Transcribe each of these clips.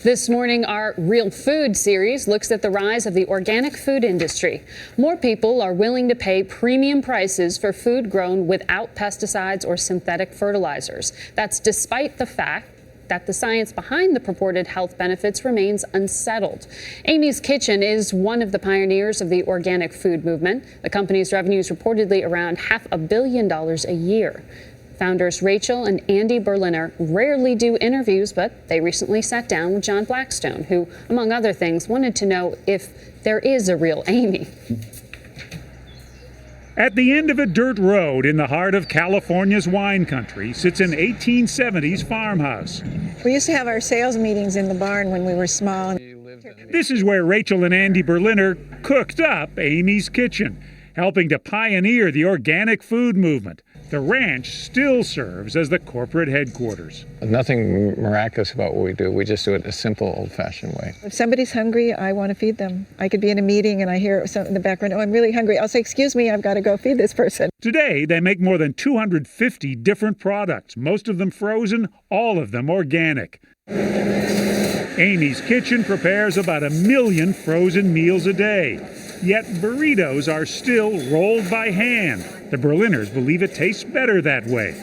This morning, our Real Food series looks at the rise of the organic food industry. More people are willing to pay premium prices for food grown without pesticides or synthetic fertilizers. That's despite the fact that the science behind the purported health benefits remains unsettled. Amy's Kitchen is one of the pioneers of the organic food movement. The company's revenue is reportedly around $500 million a year. Founders Rachel and Andy Berliner rarely do interviews, but they recently sat down with John Blackstone, who, among other things, wanted to know if there is a real Amy. At the end of a dirt road in the heart of California's wine country sits an 1870s farmhouse. We used to have our sales meetings in the barn when we were small. This is where Rachel and Andy Berliner cooked up Amy's Kitchen, helping to pioneer the organic food movement. The ranch still serves as the corporate headquarters. Nothing miraculous about what we do. We just do it a simple, old-fashioned way. If somebody's hungry, I want to feed them. I could be in a meeting and I hear something in the background, oh, I'm really hungry. I'll say, excuse me, I've got to go feed this person. Today, they make more than 250 different products, most of them frozen, all of them organic. Amy's Kitchen prepares about 1 million frozen meals a day. Yet burritos are still rolled by hand. The Berliners believe it tastes better that way.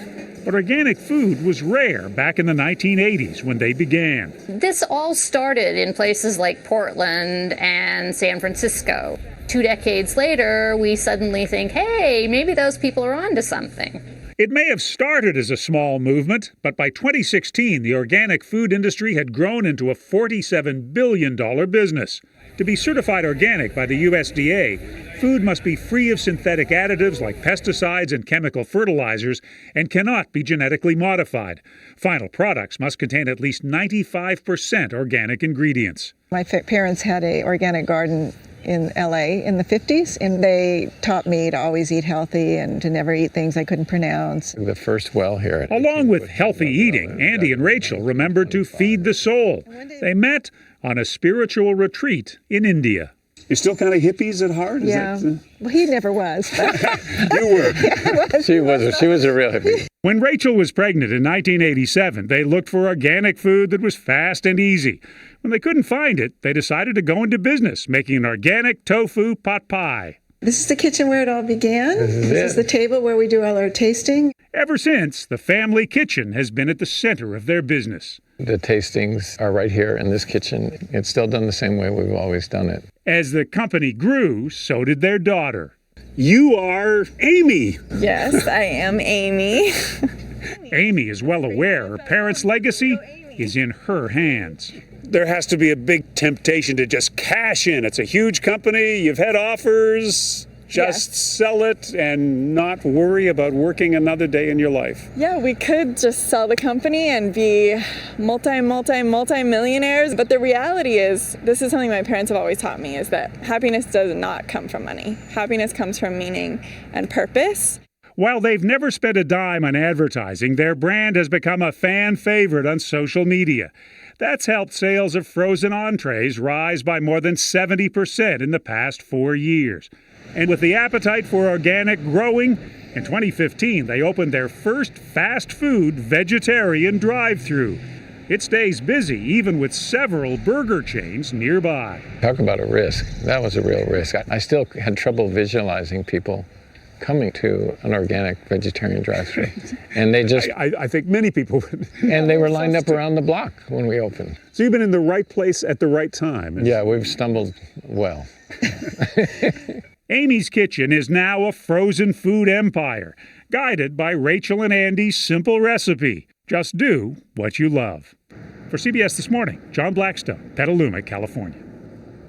But organic food was rare back in the 1980s when they began. This all started in places like Portland and San Francisco. 2 decades later, we suddenly think, hey, maybe those people are onto something. It may have started as a small movement, but by 2016, the organic food industry had grown into a $47 billion business. To be certified organic by the USDA, food must be free of synthetic additives like pesticides and chemical fertilizers and cannot be genetically modified. Final products must contain at least 95% organic ingredients. My parents had an organic garden in LA in the 50s, and they taught me to always eat healthy and to never eat things I couldn't pronounce. The first well here. Along with healthy eating, Andy and Rachel remembered to feed the soul. They met on a spiritual retreat in India. You're still kind of hippies at heart? Yeah. Well, he never was. But You were. I was. She was a real hippie. When Rachel was pregnant in 1987, they looked for organic food that was fast and easy. When they couldn't find it, they decided to go into business, making an organic tofu pot pie. This is the kitchen where it all began. This is the table where we do all our tasting. Ever since, the family kitchen has been at the center of their business. The tastings are right here in this kitchen. It's still done the same way we've always done it. As the company grew, so did their daughter. You are Amy. Yes, I am Amy. Amy is well aware her parents' legacy is in her hands. There has to be a big temptation to just cash in. It's a huge company. You've had offers. Just sell it and not worry about working another day in your life. Yeah, we could just sell the company and be multi-millionaires. But the reality is, this is something my parents have always taught me, is that happiness does not come from money. Happiness comes from meaning and purpose. While they've never spent a dime on advertising, their brand has become a fan favorite on social media. That's helped sales of frozen entrees rise by more than 70% in the past 4 years. And with the appetite for organic growing, in 2015 they opened their first fast food vegetarian drive-thru. It stays busy even with several burger chains nearby. Talk about a risk. That was a real risk. I still had trouble visualizing people coming to an organic vegetarian drive-thru. And they just... I think many people would. And they were lined up around the block when we opened. So you've been in the right place at the right time. Yeah, we've stumbled well. Amy's Kitchen is now a frozen food empire, guided by Rachel and Andy's simple recipe. Just do what you love. For CBS This Morning, John Blackstone, Petaluma, California.